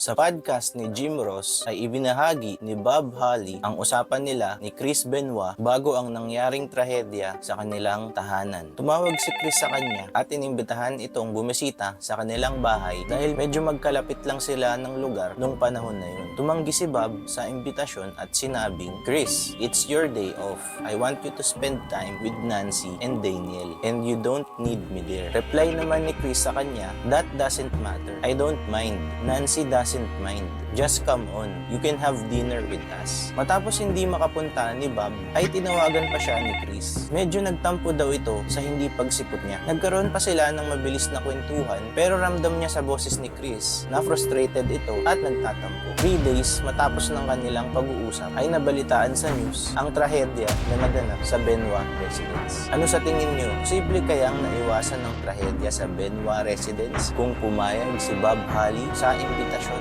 Sa podcast ni Jim Ross ay ibinahagi ni Bob Holly ang usapan nila ni Chris Benoit bago ang nangyaring trahedya sa kanilang tahanan. Tumawag si Chris sa kanya at inimbitahan itong bumisita sa kanilang bahay dahil medyo magkalapit lang sila ng lugar nung panahon na yun. Tumanggi si Bob sa imbitasyon at sinabing, "Chris, it's your day off. I want you to spend time with Nancy and Daniel and you don't need me there." Reply naman ni Chris sa kanya, "That doesn't matter. I don't mind. Nancy doesn't mind. Just come on. You can have dinner with us." Matapos hindi makapunta ni Bob, ay tinawagan pa siya ni Chris. Medyo nagtampo daw ito sa hindi pagsipot niya. Nagkaroon pa sila ng mabilis na kwentuhan, pero ramdam niya sa boses ni Chris na frustrated ito at nagtatampo. 3 days matapos ng kanilang pag-uusap, ay nabalitaan sa news ang trahedya na naganap sa Benoit Residence. Ano sa tingin niyo? Posible kayang naiwasan ng trahedya sa Benoit Residence kung pumayag si Bob Holly sa imbitasyon